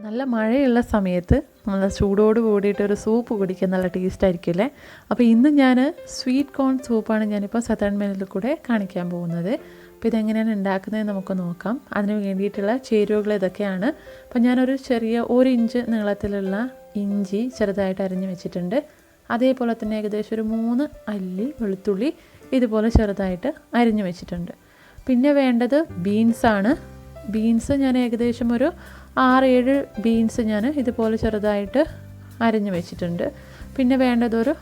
നല്ല മഴയുള്ള സമയത്ത് നല്ല ചൂടോട് കൂടിയിട്ടൊരു സൂപ്പ് കുടിക്കാൻ നല്ല ടേസ്റ്റ് ആയിരിക്കില്ലേ. അപ്പോൾ ഇന്ന് ഞാൻ സ്വീറ്റ് കോൺ സൂപ്പാണ് ഞാനിപ്പോൾ സതേൺ മെനുവിൽ കൂടെ കാണിക്കാൻ പോകുന്നത്. അപ്പോൾ ഇതെങ്ങനെയാണ് ഉണ്ടാക്കുന്നത് നമുക്ക് നോക്കാം. അതിന് വേണ്ടിയിട്ടുള്ള ചേരുവകൾ ഇതൊക്കെയാണ്. അപ്പോൾ ഞാനൊരു ചെറിയ 1 ഇഞ്ച് നീളത്തിലുള്ള ഇഞ്ചി ചെറുതായിട്ട് അരിഞ്ഞ് വെച്ചിട്ടുണ്ട്. അതേപോലെ തന്നെ ഏകദേശം ഒരു 3 അല്ലി വെളുത്തുള്ളി ഇതുപോലെ ചെറുതായിട്ട് അരിഞ്ഞ് വെച്ചിട്ടുണ്ട്. പിന്നെ വേണ്ടത് ബീൻസാണ്. ബീൻസ് ഞാൻ ഏകദേശം ഒരു 6-7 ബീൻസ് ഞാൻ ഇതുപോലെ ചെറുതായിട്ട് അരിഞ്ഞ് വെച്ചിട്ടുണ്ട്. പിന്നെ വേണ്ടതൊരു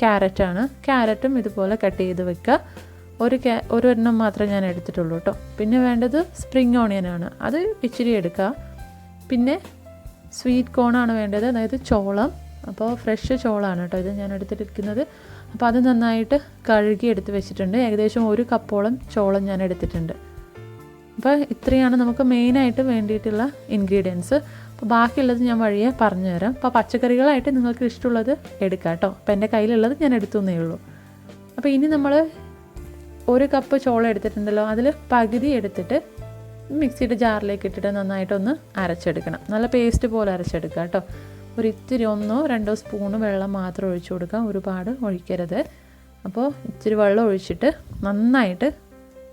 ക്യാരറ്റാണ്. ക്യാരറ്റും ഇതുപോലെ കട്ട് ചെയ്ത് വെക്കുക. ഒരെണ്ണം മാത്രമേ ഞാൻ എടുത്തിട്ടുള്ളൂ കേട്ടോ. പിന്നെ വേണ്ടത് സ്പ്രിംഗ് ഓണിയനാണ്, അത് ഇച്ചിരി എടുക്കുക. പിന്നെ സ്വീറ്റ് കോണാണ് വേണ്ടത്, അതായത് ചോളം. അപ്പോൾ ഫ്രഷ് ചോളമാണ് കേട്ടോ ഇത് ഞാൻ എടുത്തിരിക്കുന്നത്. അപ്പോൾ അത് നന്നായിട്ട് കഴുകി എടുത്ത് വെച്ചിട്ടുണ്ട്. ഏകദേശം 1 കപ്പോളം ചോളം ഞാൻ എടുത്തിട്ടുണ്ട്. അപ്പോൾ ഇത്രയാണ് നമുക്ക് മെയിനായിട്ട് വേണ്ടിയിട്ടുള്ള ഇൻഗ്രീഡിയൻസ്. അപ്പോൾ ബാക്കിയുള്ളത് ഞാൻ വഴിയെ പറഞ്ഞു തരാം. അപ്പോൾ പച്ചക്കറികളായിട്ട് നിങ്ങൾക്ക് ഇഷ്ടമുള്ളത് എടുക്കാം കേട്ടോ. അപ്പോൾ എൻ്റെ കയ്യിലുള്ളത് ഞാൻ എടുത്തുന്നേ ഉള്ളൂ. അപ്പോൾ ഇനി നമ്മൾ 1 കപ്പ് ചോളം എടുത്തിട്ടുണ്ടല്ലോ, അതിൽ പകുതി എടുത്തിട്ട് മിക്സിയുടെ ജാറിലേക്ക് ഇട്ടിട്ട് നന്നായിട്ടൊന്ന് അരച്ചെടുക്കണം. നല്ല പേസ്റ്റ് പോലെ അരച്ചെടുക്കുക കേട്ടോ. ഒരു ഇത്തിരി 1-2 സ്പൂണ് വെള്ളം മാത്രം ഒഴിച്ചു കൊടുക്കാം, ഒരുപാട് ഒഴിക്കരുത്. അപ്പോൾ ഇച്ചിരി വെള്ളം ഒഴിച്ചിട്ട് നന്നായിട്ട്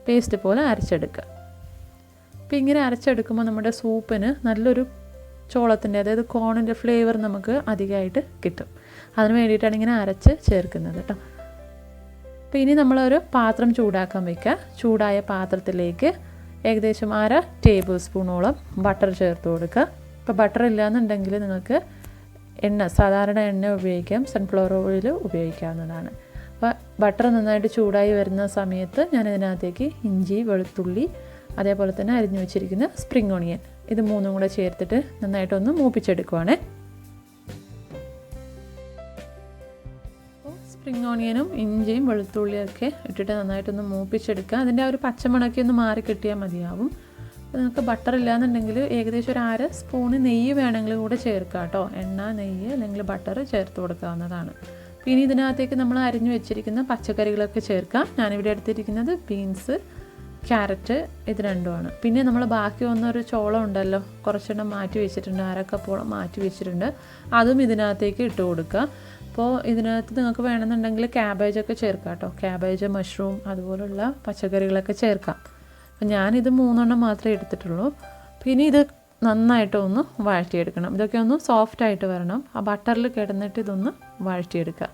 പേസ്റ്റ് പോലെ അരച്ചെടുക്കുക. അപ്പോൾ ഇങ്ങനെ അരച്ചെടുക്കുമ്പോൾ നമ്മുടെ സൂപ്പിന് നല്ലൊരു ചോളത്തിൻ്റെ, അതായത് കോണിൻ്റെ ഫ്ലേവർ നമുക്ക് അധികമായിട്ട് കിട്ടും. അതിന് വേണ്ടിയിട്ടാണ് ഇങ്ങനെ അരച്ച് ചേർക്കുന്നത് കേട്ടോ. അപ്പോൾ ഇനി നമ്മളൊരു പാത്രം ചൂടാക്കാൻ വയ്ക്കുക. ചൂടായ പാത്രത്തിലേക്ക് ഏകദേശം 1/2 ടേബിൾ സ്പൂണോളം ബട്ടർ ചേർത്ത് കൊടുക്കുക. ഇപ്പോൾ ബട്ടർ ഇല്ലയെന്നുണ്ടെങ്കിൽ നിങ്ങൾക്ക് സാധാരണ എണ്ണ ഉപയോഗിക്കാം, സൺഫ്ലവർ ഓയിൽ ഉപയോഗിക്കാവുന്നതാണ്. അപ്പോൾ ബട്ടർ നന്നായിട്ട് ചൂടായി വരുന്ന സമയത്ത് ഞാൻ ഇതിനകത്തേക്ക് ഇഞ്ചി, വെളുത്തുള്ളി, അതേപോലെ തന്നെ അരിഞ്ഞു വെച്ചിരിക്കുന്ന സ്പ്രിംഗ് ഓണിയൻ, ഇത് 3ഉം കൂടെ ചേർത്തിട്ട് നന്നായിട്ടൊന്ന് മൂപ്പിച്ചെടുക്കുവാണ്. സ്പ്രിംഗ് ഓണിയനും ഇഞ്ചിയും വെളുത്തുള്ളിയൊക്കെ ഇട്ടിട്ട് നന്നായിട്ടൊന്ന് മൂപ്പിച്ചെടുക്കുക. അതിൻ്റെ ആ ഒരു പച്ചമണക്കി ഒന്ന് മാറി കിട്ടിയാൽ മതിയാവും. നിങ്ങൾക്ക് ബട്ടർ ഇല്ലയെന്നുണ്ടെങ്കിൽ ഏകദേശം ഒരു 1/2 സ്പൂണ് നെയ്യ് വേണമെങ്കിൽ കൂടെ ചേർക്കുക കേട്ടോ. എണ്ണ, നെയ്യ് അല്ലെങ്കിൽ ബട്ടർ ചേർത്ത് കൊടുക്കാവുന്നതാണ്. പിന്നെ ഇതിനകത്തേക്ക് നമ്മൾ അരിഞ്ഞു വെച്ചിരിക്കുന്ന പച്ചക്കറികളൊക്കെ ചേർക്കാം. ഞാനിവിടെ എടുത്തിരിക്കുന്നത് ബീൻസ്, ക്യാരറ്റ്, ഇത് രണ്ടുമാണ്. പിന്നെ നമ്മൾ ബാക്കി വന്നൊരു ചോളം ഉണ്ടല്ലോ, കുറച്ചെണ്ണം മാറ്റി വെച്ചിട്ടുണ്ട്, 1/2 കപ്പോളം മാറ്റി വെച്ചിട്ടുണ്ട്. അതും ഇതിനകത്തേക്ക് ഇട്ട് കൊടുക്കുക. അപ്പോൾ ഇതിനകത്ത് നിങ്ങൾക്ക് വേണമെന്നുണ്ടെങ്കിൽ ക്യാബേജൊക്കെ ചേർക്കാം കേട്ടോ. ക്യാബേജ്, മഷ്റൂം അതുപോലുള്ള പച്ചക്കറികളൊക്കെ ചേർക്കാം. അപ്പോൾ ഞാനിത് 3 എണ്ണം മാത്രമേ എടുത്തിട്ടുള്ളൂ. പിന്നെ ഇത് നന്നായിട്ടൊന്ന് വഴറ്റിയെടുക്കണം. ഇതൊക്കെ ഒന്ന് സോഫ്റ്റായിട്ട് വരണം. ആ ബട്ടറിൽ കിടന്നിട്ട് ഇതൊന്ന് വഴറ്റിയെടുക്കുക.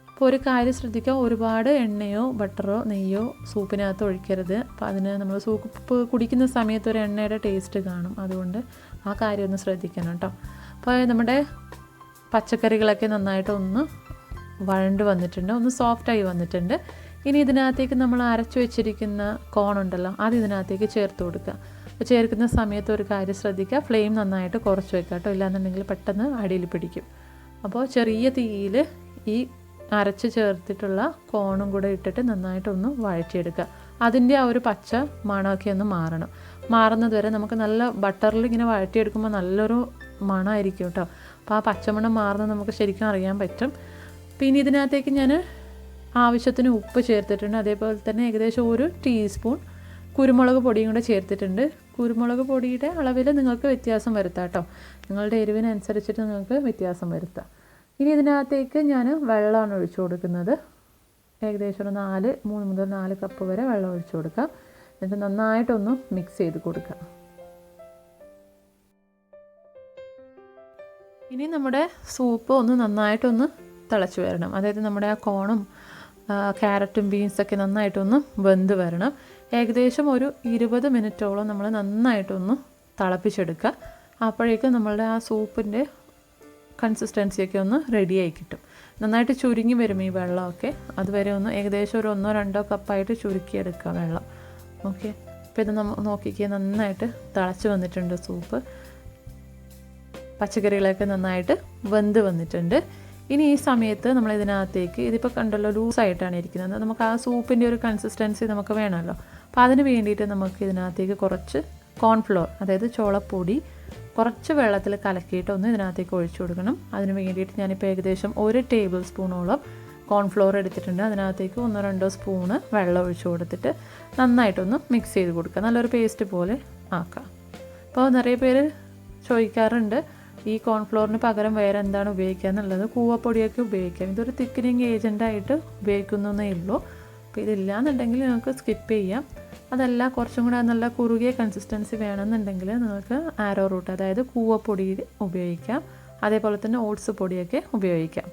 അപ്പോൾ ഒരു കാര്യം ശ്രദ്ധിക്കുക, ഒരുപാട് എണ്ണയോ ബട്ടറോ നെയ്യോ സൂപ്പിനകത്ത് ഒഴിക്കരുത്. അപ്പോൾ അതിന് നമ്മൾ സൂപ്പ് കുടിക്കുന്ന സമയത്ത് ഒരു എണ്ണയുടെ ടേസ്റ്റ് കാണും. അതുകൊണ്ട് ആ കാര്യം ഒന്ന് ശ്രദ്ധിക്കണം കേട്ടോ. അപ്പോൾ നമ്മുടെ പച്ചക്കറികളൊക്കെ നന്നായിട്ടൊന്ന് വഴണ്ട് വന്നിട്ടുണ്ട്, ഒന്ന് സോഫ്റ്റായി വന്നിട്ടുണ്ട്. ഇനി ഇതിനകത്തേക്ക് നമ്മൾ അരച്ചു വെച്ചിരിക്കുന്ന കോണുണ്ടല്ലോ, അത് ഇതിനകത്തേക്ക് ചേർത്ത് കൊടുക്കുക. അപ്പോൾ ചേർക്കുന്ന സമയത്ത് ഒരു കാര്യം ശ്രദ്ധിക്കുക, ഫ്ലെയിം നന്നായിട്ട് കുറച്ച് വെക്കുക കേട്ടോ, ഇല്ലാന്നുണ്ടെങ്കിൽ പെട്ടെന്ന് അടിയിൽ പിടിക്കും. അപ്പോൾ ചെറിയ തീയിൽ ഈ അരച്ച് ചേർത്തിട്ടുള്ള കോണും കൂടെ ഇട്ടിട്ട് നന്നായിട്ടൊന്ന് വഴറ്റിയെടുക്കുക. അതിൻ്റെ ആ ഒരു പച്ച മണമൊക്കെ ഒന്ന് മാറുന്നത് വരെ നമുക്ക് നല്ല ബട്ടറിൽ ഇങ്ങനെ വഴറ്റിയെടുക്കുമ്പോൾ നല്ലൊരു മണമായിരിക്കും കേട്ടോ. അപ്പോൾ ആ പച്ചമണം മാറുന്നത് നമുക്ക് ശരിക്കും അറിയാൻ പറ്റും. പിന്നെ ഇതിനകത്തേക്ക് ഞാൻ ആവശ്യത്തിന് ഉപ്പ് ചേർത്തിട്ടുണ്ട്. അതേപോലെ തന്നെ ഏകദേശം 1 ടീസ്പൂൺ കുരുമുളക് പൊടിയും കൂടെ ചേർത്തിട്ടുണ്ട്. കുരുമുളക് പൊടിയുടെ അളവിൽ നിങ്ങൾക്ക് വ്യത്യാസം വരുത്താം കേട്ടോ. നിങ്ങളുടെ എരിവിനനുസരിച്ചിട്ട് നിങ്ങൾക്ക് വ്യത്യാസം വരുത്താം. ഇനി ഇതിനകത്തേക്ക് ഞാൻ വെള്ളമാണ് ഒഴിച്ചു കൊടുക്കുന്നത്. ഏകദേശം ഒരു 3 മുതൽ 4 കപ്പ് വരെ വെള്ളം ഒഴിച്ചു കൊടുക്കാം. എന്നിട്ട് നന്നായിട്ടൊന്ന് മിക്സ് ചെയ്ത് കൊടുക്കാം. ഇനി നമ്മുടെ സൂപ്പ് ഒന്ന് നന്നായിട്ടൊന്ന് തിളച്ച് വരണം. അതായത് നമ്മുടെ ആ കോണും ക്യാരറ്റും ബീൻസൊക്കെ നന്നായിട്ടൊന്ന് വെന്ത് വരണം. ഏകദേശം ഒരു 20 മിനിറ്റോളം നമ്മൾ നന്നായിട്ടൊന്ന് തിളപ്പിച്ചെടുക്കുക. അപ്പോഴേക്കും നമ്മളുടെ ആ സൂപ്പിൻ്റെ കൺസിസ്റ്റൻസിയൊക്കെ ഒന്ന് റെഡിയായി കിട്ടും. നന്നായിട്ട് ചുരുങ്ങി വരും ഈ വെള്ളമൊക്കെ. അതുവരെ ഒന്ന് ഏകദേശം ഒരു 1-2 കപ്പായിട്ട് ചുരുക്കിയെടുക്കുക വെള്ളം. ഓക്കെ, അപ്പോൾ ഇത് നോക്കിക്കുക, നന്നായിട്ട് തിളച്ച് വന്നിട്ടുണ്ട് സൂപ്പ്. പച്ചക്കറികളൊക്കെ നന്നായിട്ട് വെന്ത് വന്നിട്ടുണ്ട്. ഇനി ഈ സമയത്ത് നമ്മൾ ഇതിനകത്തേക്ക്, ഇതിപ്പോൾ കണ്ടല്ലോ ലൂസായിട്ടാണ് ഇരിക്കുന്നത്, നമുക്ക് ആ സൂപ്പിൻ്റെ ഒരു കൺസിസ്റ്റൻസി നമുക്ക് വേണമല്ലോ. അപ്പോൾ അതിന് വേണ്ടിയിട്ട് നമുക്ക് ഇതിനകത്തേക്ക് കുറച്ച് കോൺഫ്ലോർ, അതായത് ചോളപ്പൊടി കുറച്ച് വെള്ളത്തിൽ കലക്കിയിട്ട് ഒന്ന് ഇതിനകത്തേക്ക് ഒഴിച്ചു കൊടുക്കണം. അതിന് വേണ്ടിയിട്ട് ഞാനിപ്പോൾ ഏകദേശം 1 ടേബിൾ സ്പൂണോളം കോൺഫ്ലോർ എടുത്തിട്ടുണ്ട്. അതിനകത്തേക്ക് 1-2 സ്പൂണ് വെള്ളം ഒഴിച്ചു കൊടുത്തിട്ട് നന്നായിട്ടൊന്ന് മിക്സ് ചെയ്ത് കൊടുക്കുക. നല്ലൊരു പേസ്റ്റ് പോലെ ആക്കാം. അപ്പോൾ നിറയെ പേര് ചോദിക്കാറുണ്ട് ഈ കോൺഫ്ലോറിന് പകരം വേറെ എന്താണ് ഉപയോഗിക്കുക എന്നുള്ളത്. കൂവപ്പൊടിയൊക്കെ ഉപയോഗിക്കാം. ഇതൊരു തിക്കനിങ് ഏജൻറ്റായിട്ട് ഉപയോഗിക്കുന്നേ ഉള്ളൂ. അപ്പോൾ ഇതില്ലാന്നുണ്ടെങ്കിൽ നിങ്ങൾക്ക് സ്കിപ്പ് ചെയ്യാം. അതല്ല കുറച്ചും കൂടെ നല്ല കുറുകിയ കൺസിസ്റ്റൻസി വേണമെന്നുണ്ടെങ്കിൽ നിങ്ങൾക്ക് ആരോ റൂട്ട്, അതായത് കൂവപ്പൊടി ഉപയോഗിക്കാം. അതേപോലെ തന്നെ ഓട്സ് പൊടിയൊക്കെ ഉപയോഗിക്കാം.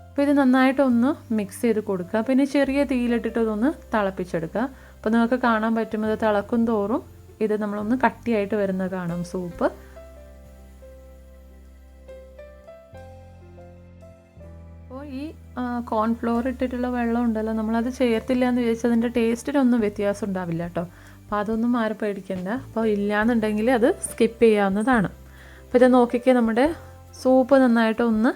അപ്പോൾ ഇത് നന്നായിട്ടൊന്ന് മിക്സ് ചെയ്ത് കൊടുക്കുക. പിന്നെ ചെറിയ തീയിലിട്ടിട്ട് ഇതൊന്ന് തിളപ്പിച്ചെടുക്കുക. അപ്പോൾ നിങ്ങൾക്ക് കാണാൻ പറ്റും ഇത് തിളക്കും തോറും ഇത് നമ്മളൊന്ന് കട്ടിയായിട്ട് വരുന്നത് കാണും സൂപ്പ്. അപ്പോൾ ഈ കോൺഫ്ലോർ ഇട്ടിട്ടുള്ള വെള്ളം ഉണ്ടല്ലോ, നമ്മളത് ചേർത്തില്ല എന്ന് വിചാരിച്ചാൽ അതിൻ്റെ ടേസ്റ്റിനൊന്നും വ്യത്യാസം ഉണ്ടാവില്ല കേട്ടോ. അപ്പോൾ അതൊന്നും ആരും പേടിക്കണ്ട. അപ്പോൾ ഇല്ലയെന്നുണ്ടെങ്കിൽ അത് സ്കിപ്പ് ചെയ്യാവുന്നതാണ്. അപ്പോൾ ഇത് നോക്കിക്കേ, നമ്മുടെ സൂപ്പ് നന്നായിട്ട് ഒന്ന്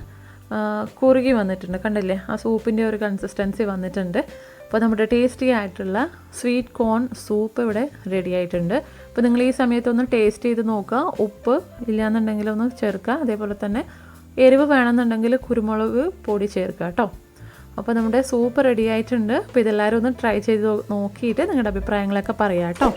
കുറുകി വന്നിട്ടുണ്ട്. കണ്ടില്ലേ, ആ സൂപ്പിൻ്റെ ഒരു കൺസിസ്റ്റൻസി വന്നിട്ടുണ്ട്. അപ്പോൾ നമ്മുടെ ടേസ്റ്റി ആയിട്ടുള്ള സ്വീറ്റ് കോൺ സൂപ്പ് ഇവിടെ റെഡി ആയിട്ടുണ്ട്. അപ്പോൾ നിങ്ങൾ ഈ സമയത്തൊന്ന് ടേസ്റ്റ് ചെയ്ത് നോക്കുക. ഉപ്പ് ഇല്ലയെന്നുണ്ടെങ്കിൽ ഒന്ന് ചേർക്കുക. അതേപോലെ തന്നെ എരിവ് വേണമെന്നുണ്ടെങ്കിൽ കുരുമുളക് പൊടി ചേർക്കുക കേട്ടോ. അപ്പോൾ നമ്മുടെ സൂപ്പ് റെഡി ആയിട്ടുണ്ട്. അപ്പോൾ ഇതെല്ലാവരും ഒന്ന് ട്രൈ ചെയ്ത് നോക്കിയിട്ട് നിങ്ങളുടെ അഭിപ്രായങ്ങളൊക്കെ പറയാം കേട്ടോ.